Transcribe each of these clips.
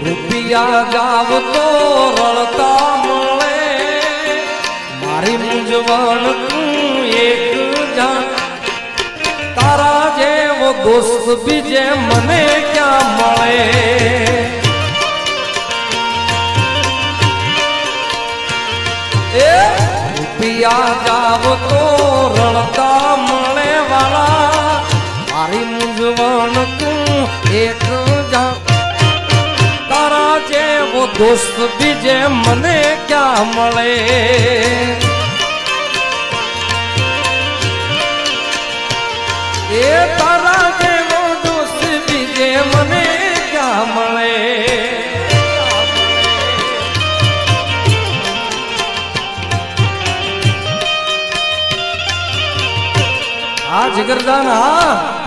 રૂપિયા ગાવ તો રળતા મળે મારી મૂંઝવણ તું એક જાણ તારા જેવો દોસ્ત બીજે મને ક્યાં મળે રૂપિયા ગાવ તો રળતા મળે વાળા મારી મૂંઝવણ તું એક જાણ તારા જેવો દોસ્ત બીજે મને ક્યાં મળે એ તારા જેવો દોસ્ત બીજે મને ક્યાં મળે આ જીગરદાન હા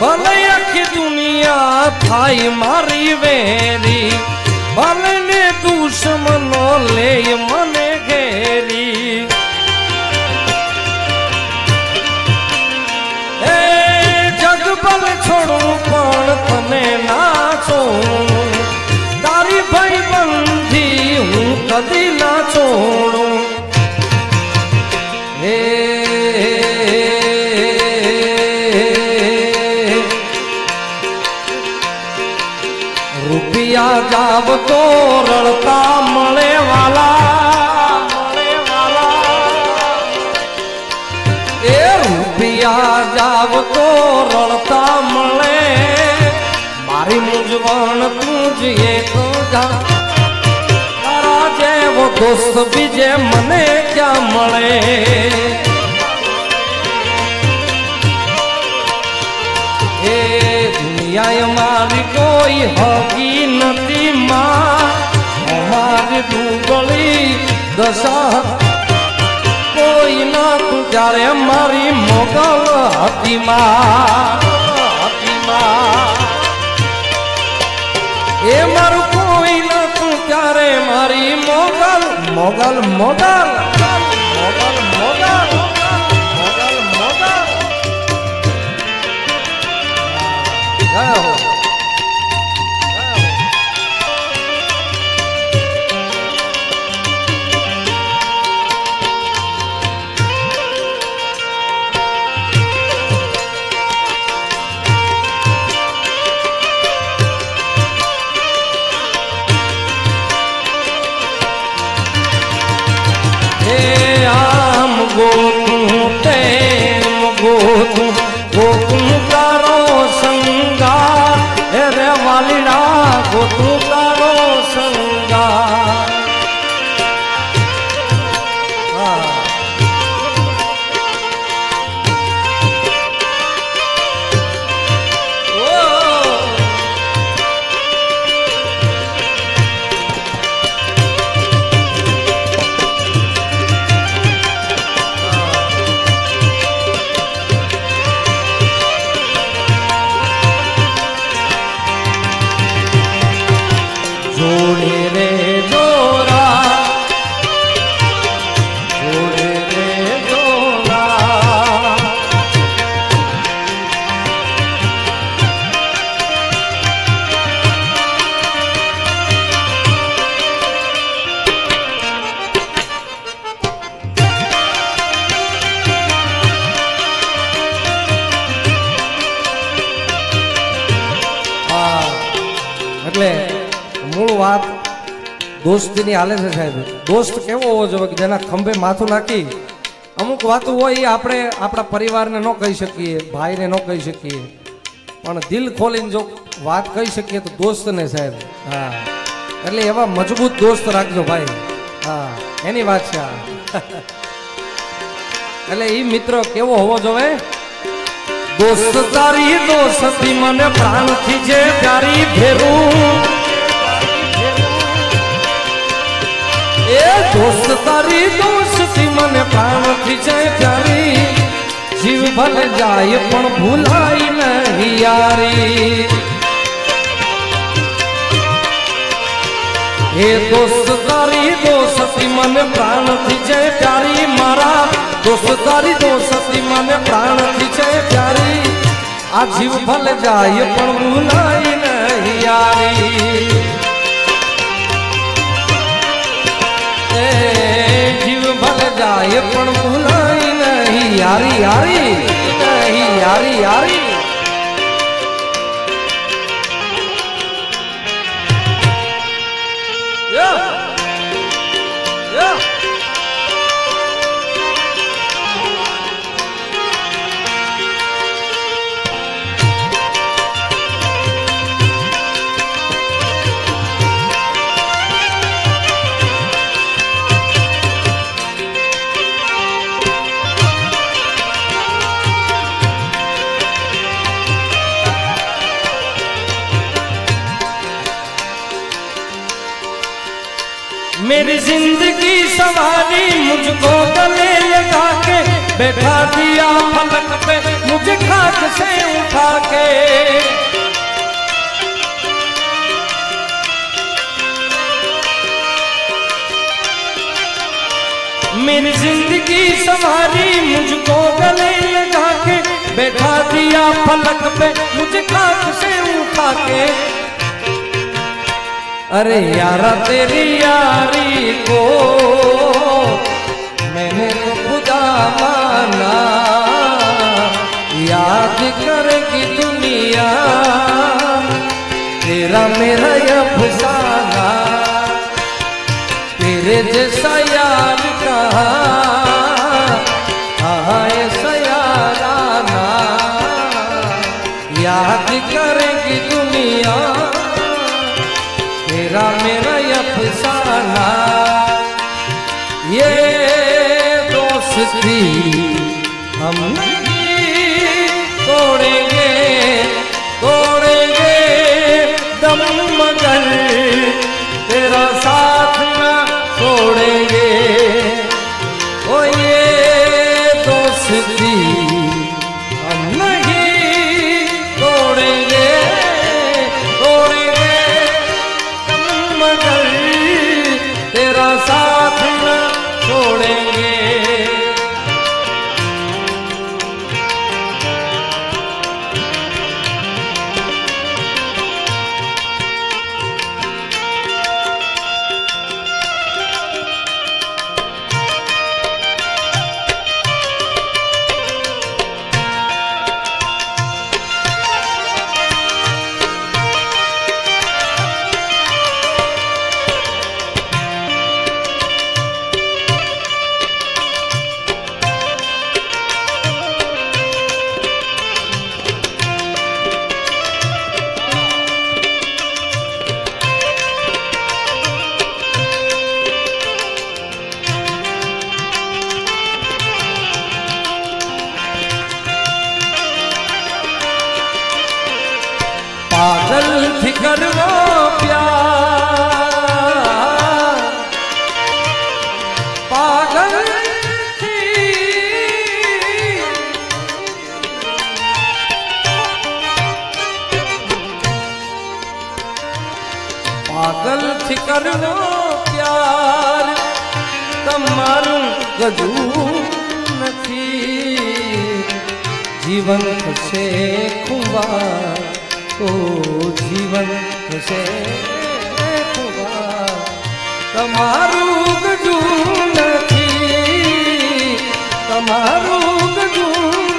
ભલે આખી દુનિયા થાય મારી વેરી ભલે ને દુશ્મનો લે મને ઘેરી એ જગ ભલે છોડું પણ તને ના છોડું તારી ભાઈ બંધી હું કદી ના છોડું રૂપિયા જાવ તો રળતા મળે વાલા એ રૂપિયા જાવ તો રળતા મળે મારી મૂંઝવણ તું જ એક જાણ તારા જેવો દોસ્ત બીજે મને ક્યાં મળે એ દુનિયા મારી કોઈ હકી નથી માં અમારી દુબળી દશા કોઈ ના તું ત્યારે મારી મોગલ હતી માં એ મારું કોઈ ના તું ત્યારે મારી મોગલ મોગલ મોગલ મોગલ મોગલ આમ ગોતું તેમ ગોતું ગોતું તારો સંગાર રે વાલીડા ગોતું તારો સંગાર જોડે રે જોરા જોડે રે જોરા એટલે મૂળ વાત દોસ્તીની હાલે છે સાહેબ દોસ્ત કેવો હોવો જોઈએ કે જેના ખંભે માથું નાખી અમુક વાતો હોય એ આપણે આપણા પરિવારને ન કહી શકીએ ભાઈને ન કહી શકીએ પણ દિલ ખોલીને જો વાત કહી શકીએ તો દોસ્તને સાહેબ હા એટલે એવા મજબૂત દોસ્ત રાખજો ભાઈ. હા એની વાત છે આ. એટલે ઈ મિત્ર કેવો હોવો જોવે? દોસ્ત તારી દોસ્તી મને પ્રાણથી જે પ્યારી ભેરું, એ દોસ્ત તારી દોસ્તી મને પ્રાણથી છે પ્યારી, જીવ ભલે જાય પણ ભૂલાય નહીં યારી. એ દોસ્ત તારી દોસ્તી મને પ્રાણથી છે પ્યારી, મારા દોસ્ત તારી દોસ્તી મને પ્રાણથી છે પ્યારી, આ જીવ ભલે જાય પણ ભૂલાય નહીં યારી. જીવ ભલે જાય પણ ભૂલાય નહીં યારી યારી નહીં યારી યારી. मेरी जिंदगी सवारी मुझको गले लगा के, बैठा दिया फलक पे मुझे खाक से उठा के. मेरी जिंदगी सवारी मुझको गले लगा के, बैठा दिया फलक पे मुझे खाक से उठा के. अरे यारा तेरी यारी को मैंने तो खुदा माना, याद करेगी दुनिया तेरा मेरा अफसाना, तेरे जैसा यार कहाँ ऐसा याराना, याद करेगी दुनिया तेरा मेरा अफसाना. ये दोस्ती हम नहीं तोड़ेंगे तोड़ेंगे दम मगर तेरा साथ ना छोड़ेंगे. ओ ये दोस्ती हम नहीं तोड़ेंगे तोड़ेंगे मगर तेरा साथ न छोड़ेंगे. पागल थी करवो प्यार, पागल थी पागल थी करवो प्यार, तमारू गजू नथी जीवन से खुआ तो जीवन से खुआ तमारू गजू नथी तमारू गजू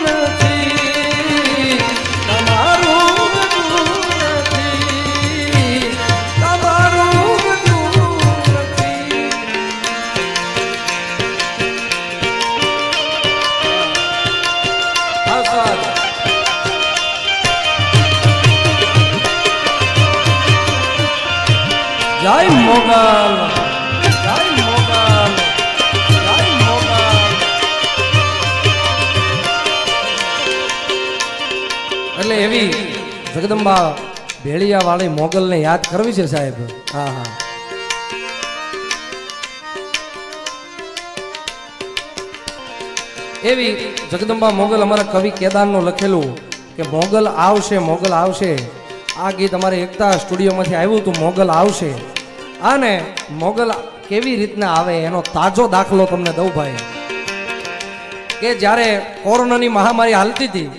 नथी तमारू गजू नथी तमारू गजू नथी. जय મોગલ, જય મોગલ, જય મોગલ. એટલે એવી જગદંબા ભેળિયા વાળી મોગલ ને યાદ કરવી છે સાહેબ. હા હા, એવી જગદંબા મોગલ અમારા કવિ કેદારનું લખેલું કે મોગલ આવશે, મોગલ આવશે. આ ગીત અમારે એકતા સ્ટુડિયોમાંથી આવ્યું હતું, મોગલ આવશે. અને મોગલ કેવી રીતના આવે એનો તાજો દાખલો તમને દઉં ભાઈ. કે જ્યારે કોરોનાની મહામારી હાલતી હતી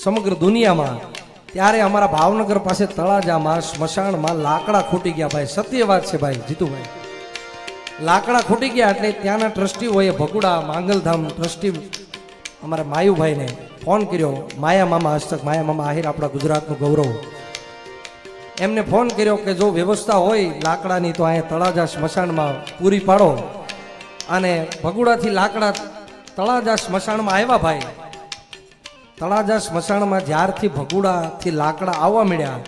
સમગ્ર દુનિયામાં, ત્યારે અમારા ભાવનગર પાસે તળાજામાં સ્મશાનમાં લાકડા ખૂટી ગયા ભાઈ. સત્ય વાત છે ભાઈ જીતુભાઈ. લાકડા ખૂટી ગયા એટલે ત્યાંના ટ્રસ્ટીઓએ ભગુડા માંગલધામ ટ્રસ્ટી અમારા માયુભાઈને ફોન કર્યો. માયા મામા હસ્તક, માયા મામા આહિર આપણા ગુજરાતનું ગૌરવ. એમને ફોન કર્યો કે જો વ્યવસ્થા હોય લાકડાની તો અહીંયા તળાજા સ્મશાનમાં પૂરી પાડો. અને ભગુડાથી લાકડા તળાજા સ્મશાનમાં આવ્યા ભાઈ. તળાજા સ્મશાનમાં જ્યારથી ભગુડાથી લાકડા આવવા મળ્યા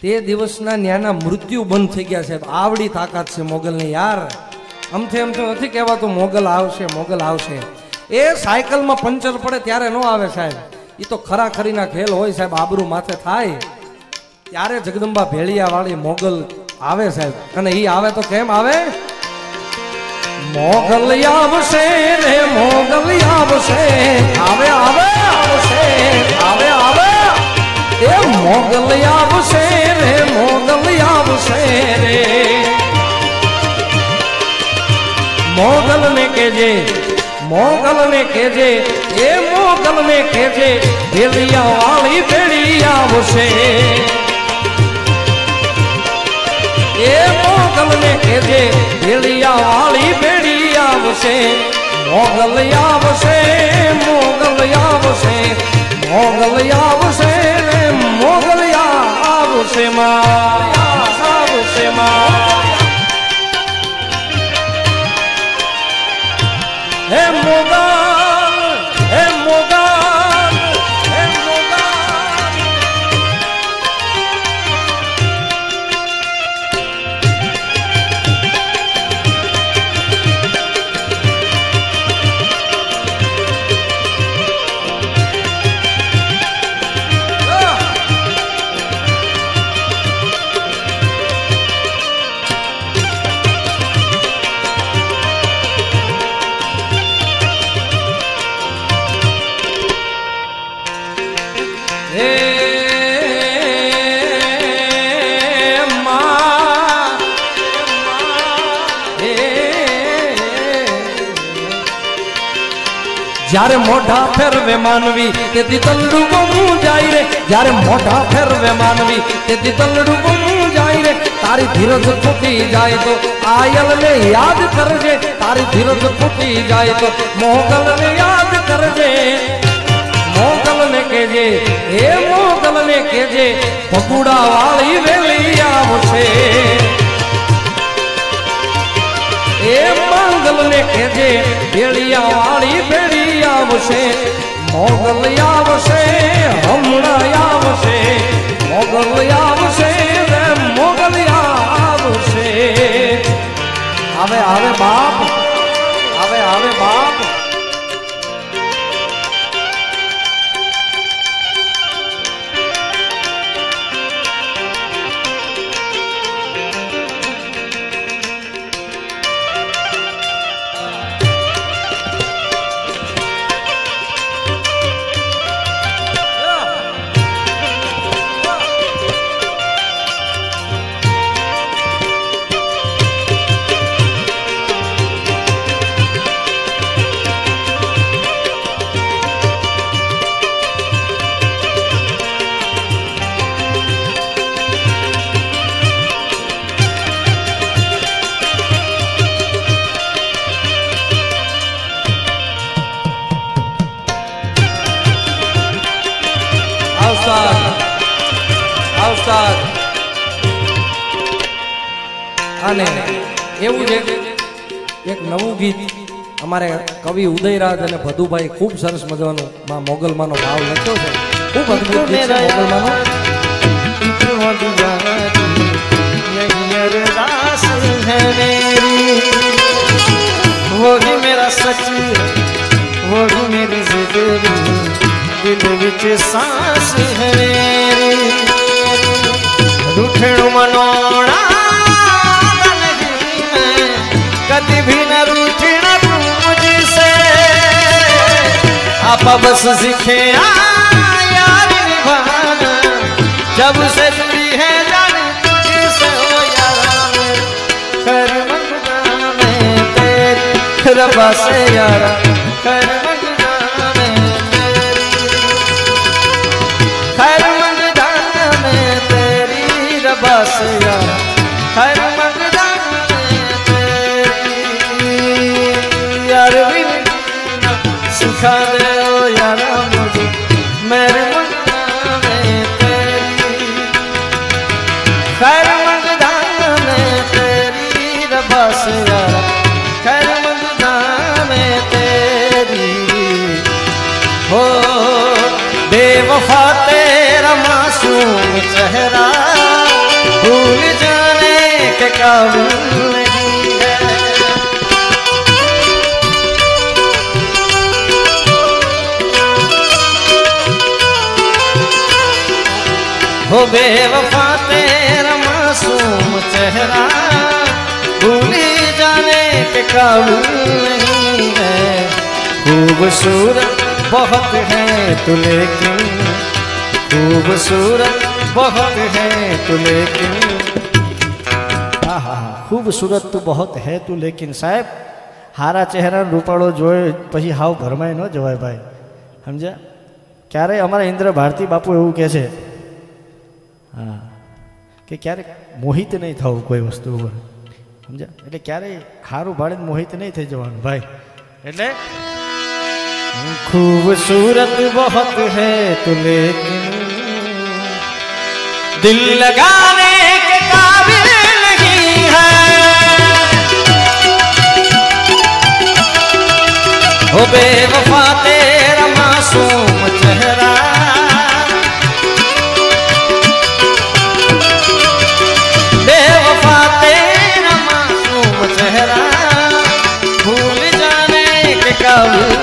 તે દિવસના ન્યાના મૃત્યુ બંધ થઈ ગયા સાહેબ. આવડી તાકાત છે મોગલની યાર. અમથે નથી કહેવાતું મોગલ આવશે, મોગલ આવશે. એ સાયકલમાં પંચર પડે ત્યારે ન આવે સાહેબ. એ તો ખરા ખરીના ખેલ હોય સાહેબ, આબરૂ માથે થાય ત્યારે જગદંબા ભેળિયા વાળી મોગલ આવે સાહેબ. અને એ આવે તો કેમ આવે? મોગલ આવશે રે મોગલ આવશે, આવે આવે આવશે, આવે આવે એ મોગલ આવશે રે મોગલ આવશે રે. મોગલ ને કેજે, મોગલ ને કેજે, એ મોગલ ને કેજે ભેળિયા વાળી ભેળિયા આવશે. એ મોગલ ને કેજે ભેળિયા વાળી ભેળિયા આવશે. મોગલ આવશે, મોગલ આવશે, મોગલ આવશે રે મોગલ આવશે માં, આવશે માં. હે મોગલ, હે મોગલ, હે મોગલ. જ્યારે મોઢા ફેરવે માનવી તેથી તલડું ગમું જાય રે. જ્યારે મોઢા ફેરવે માનવી તેથી તલડું ગમું જાય રે. તારી ધીરજ ખૂટી જાય તો આયલ ને યાદ કરજે. તારી ધીરજ ખૂટી જાય તો મોગલ ને યાદ કરજે. મોગલ ને કેજે, એ મોગલ ને કેજે ભગુડા વાળી વેલી આવશે. એ મંગલ ને કેજે ભેળિયા વાળી ભેળી આવશે. મોગલ આવશે, હમણાં આવશે, મોગલ આવશે રે મોગલ આવશે. આવે આવે બાપ, આવે આવે બાપ. અને એવું જ એક નવું ગીત અમારે કવિ ઉદયરાજ અને ભદુભાઈ ખૂબ સરસ મજાનું માં મોગલમાંનો ભાવ લખ્યો છે. ખૂબ અદભુત ગીત છે મોગલમાંનો. ऊंच सांस है मेरी रूठणु मनोणा कभी भी न रूठना मुझसे आप बस सीखे यार निभाना जब से जुड़ी है जान तुझसे हो यार कर मंगना मैं तेरी रब्बा से यार कर मंगना मैं तेरी खैर मंगना मैं तेरी रब्बा से यार खैर मंगना मैं तेरी यार भी सिखा दे ओ यार मुझे मेरे मंगना में तेरी खैर मंगना में तेरी रब्बा से यार खैर मंगना में तेरी हो बेवफा तेरा मासूम चेहरा भूल जाने के काबिल नहीं है हो बेवफा तेरा मासूम चेहरा भूल जाने के काबिल नहीं है खूबसूरत बहुत है तू लेकिन खूबसूरत बहुत है तू लेकिन खूबसूरत तू बहुत है तू लेकिन साहेब हारा चेहरा रूपाળો જોઈ પછી હાવ ભરમાઈ ન જવાય ભાઈ સમજ્યા ક્યારે અમારા ઇન્દ્ર ભારતી બાપુ એવું કહે છે હા કે ક્યારેક મોહિત નહીં થવું કોઈ વસ્તુ ઉપર સમજ્યા એટલે ક્યારેય હારું ભાળીને મોહિત નહીં થઈ જવાનું ભાઈ એટલે खूबसूरत बहुत है तू लेकिन दिल लगाने के काबिल नहीं है हो बेवफा तेरा मासूम चेहरा बेवफा तेरा मासूम चेहरा भूल जाने के काबिल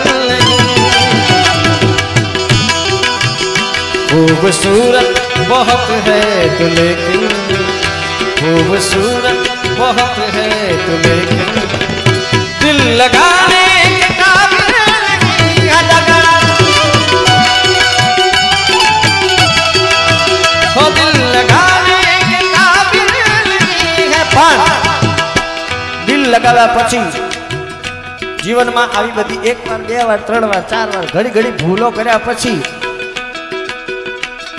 खूबसूरत बहुत है तू लेकिन खूबसूरत बहुत है तू लेकिन दिल लगाने के काबिल नहीं है लगा हो दिल लगाने के काबिल नहीं है पर दिल लगाव्या પછી જીવનમાં આવી બધી એક વાર બે વાર ત્રણ વાર ચાર વાર ઘડી ઘડી ભૂલો કર્યા પછી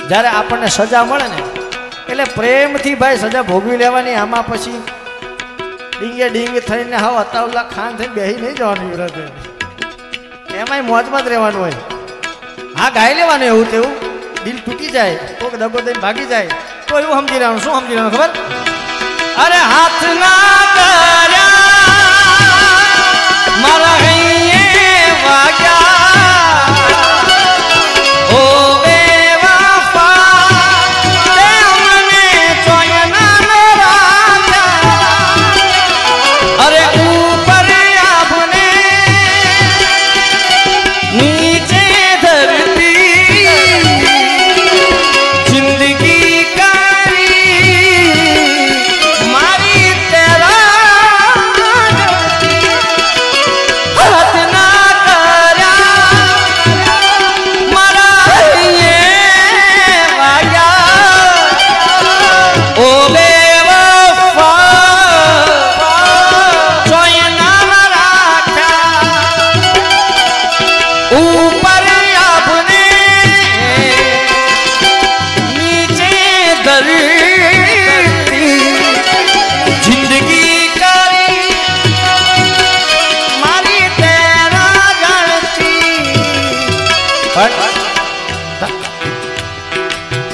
જ્યારે આપણને સજા મળે ને એટલે પ્રેમથી ભાઈ સજા ભોગવી લેવાની આમાં પછી ડીંગે ડીંગ થઈને હાવ અતાવલા ખાન થઈને બેસી નહીં જવાનું વિરત એમાંય મોજમાં જ રહેવાનું હોય હા ગાઈ લેવાનું એવું તેવું દિલ તૂટી જાય કોઈક દગો દઈને ભાગી જાય તો એવું સમજી લેવાનું શું સમજી લેવાનું ખબર અરે હાથ ના કર્યા મારા હૈયે વાગ્યા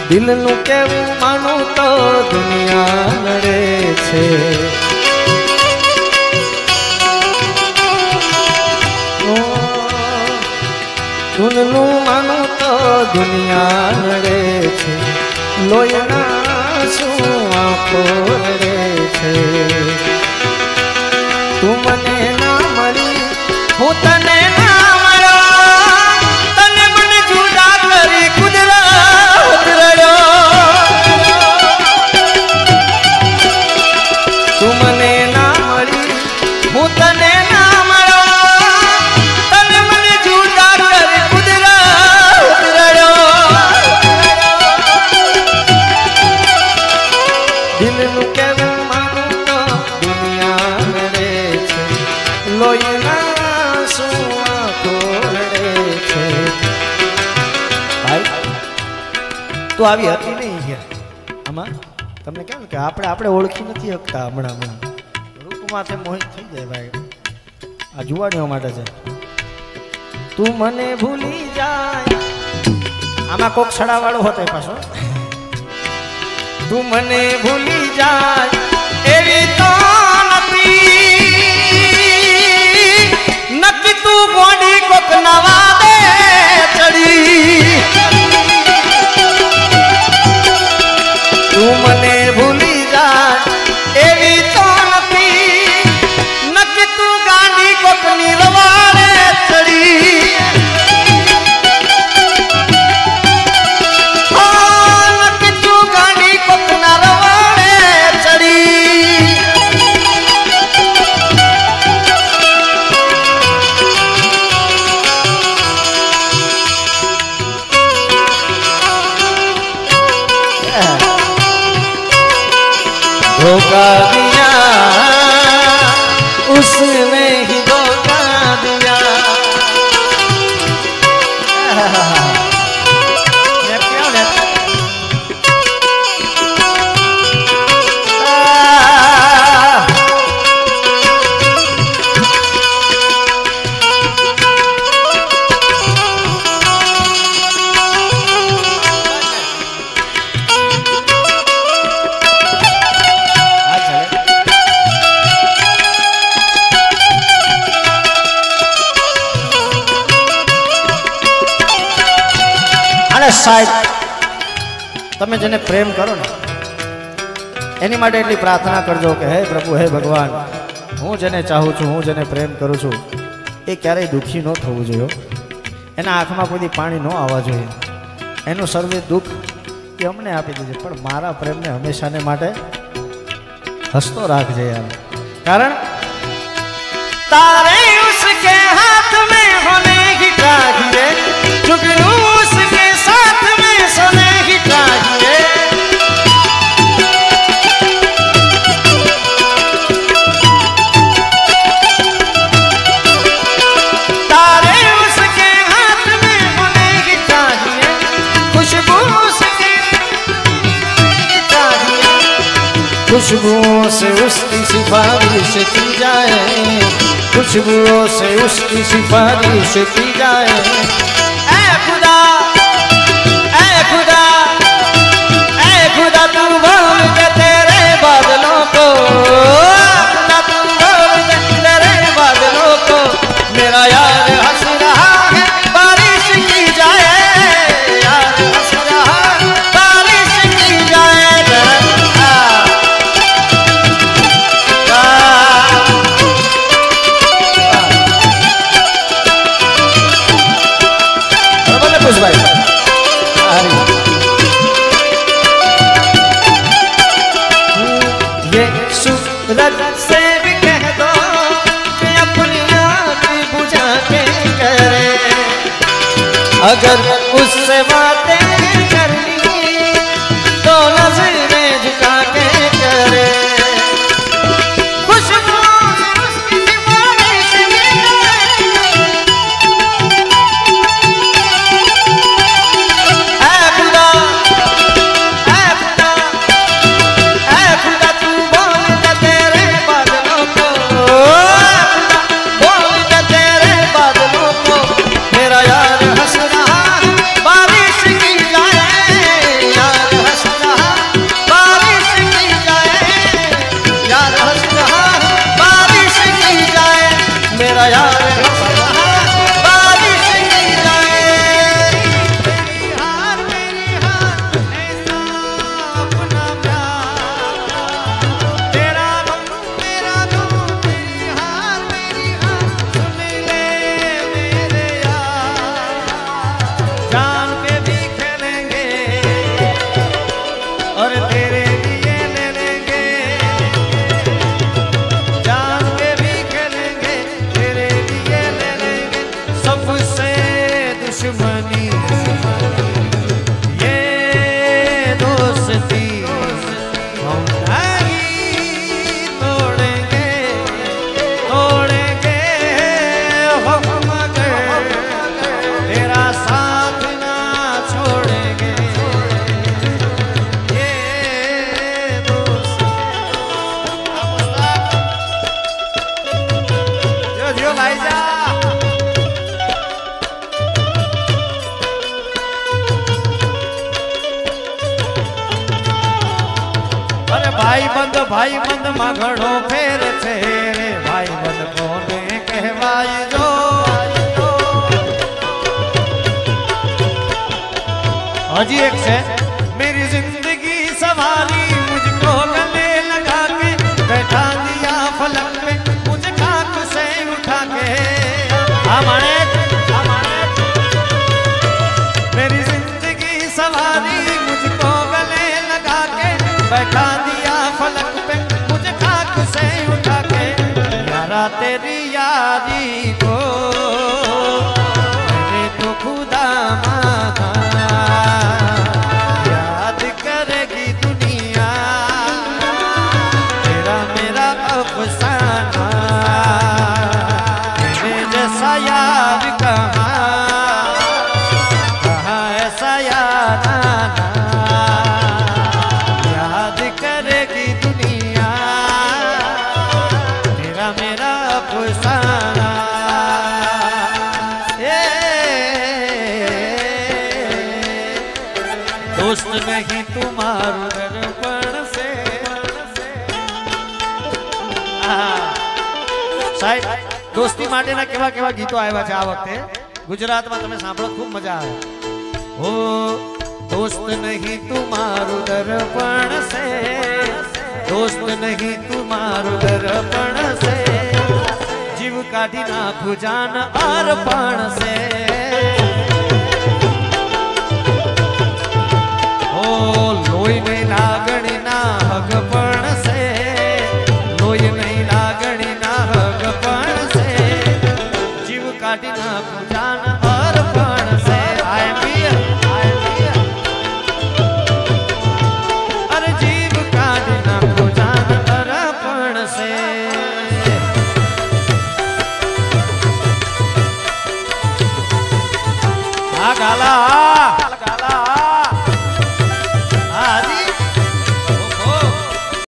દિલનું કેવું માનું તો દુનિયા લડે છે દિલનું માનું તો દુનિયા લડે છે લોહીના શું આંખો લડે છે તું મને ના મળી હું તને ના મળ્યો તને મને જુદા કરી તો આવી હતી નહીં કે આમાં તમને કેમ કે આપણે ઓળખી નથી શકતા હમણાં રૂપમાં તે મોહિત થઈ જાય ભાઈ. આ જુવાનીઓ માટે છે. તું મને ભૂલી જાય આમાં કોક છડાવાળો હોતો પાછો. તું મને ભૂલી જાય એવી તો નથી નક્કી તું ગોડી કોક નવા દે ચડી. તું મને ભૂલી જાય એવી તો નથી નક્કી તું ગાંડી કોક નિરવાડે ચડી. નક્કી તું ગાંડી કોક નરવાડે ચડી. धोखा दिया उसने ही धोखा दिया. સાહેબ તમે જેને પ્રેમ કરો ને એની માટે એટલી પ્રાર્થના કરજો કે હે પ્રભુ હે ભગવાન હું જેને ચાહું છું હું જેને પ્રેમ કરું છું એ ક્યારેય દુઃખી ન થવું જોઈએ. એના આંખમાં કોઈ પાણી ન આવવા જોઈએ. એનું સર્વે દુઃખ એ અમને આપી દેજે પણ મારા પ્રેમને હંમેશાને માટે હસતો રાખજે યાર. કારણ તારે ઉસકે હાથ મેં હોને કી चाहिए जुगनू उसके साथ में सोने की चाहिए. तारे उसके हाथ में होने की चाहिए खुशबू उसकी चाहिए. खुशबुओं से उसकी सिफारिश की जाए खुशबुओं से उसकी सिफारिश की जाए. ऐ खुदा तू बोल दे तेरे बादलों को. खुदा तू बोल दे तेरे बादलों को. मेरा यार हंस रहा है बारिश की जाए. यार हंस रहा है बारिश की जाए. खुश भाई ये सूरज से भी कह दो कि अपनी आँख बुझा के करे. अगर उससे बातें करनी तो नजरें झुका के करे. मेरा यार हंस रहा बारिश की जाए. ભાઈ બંધ માં ઘણો ફેર છે રે ભાઈ બંધ કોને કહેવાય જો હજી એક છે मेरी जिंदगी सवारी मुझको गले लगा के बैठा दिया फलक पे मुझे खाक से उठा के मेरी जिंदगी सवारी मुझको गले लगा के बैठा दिया फलक पे मुझे खाक से उठा के यारा तेरी यारी को मैंने तो खुदा माना याद करेगी दुनिया तेरा मेरा अफसाना मैंने जैसा यार कहा ऐसा याराना याद करेगी दुनिया तेरा मेरा अफसाना दोस्त नहीं तुम्हारू दर्पण से સાહેબ દોસ્તી માટેના કેવા કેવા ગીતો આવ્યા છે આ વખતે ગુજરાતમાં તમે સાંભળો ખૂબ મજા આવે ઓ दोस्त नहीं तुम्हारू दर्पण से दोस्त नहीं तुम्हारू दर्पण से जीव काढ़ी नाखू जान अर्पण से लोई नहीं लागणी ना हगपण से लोई नहीं लागणी ना हगपण से जीव काटी ना जान अर्पण से आए पिया अरे जीव काटी ना जान अर्पण से गाला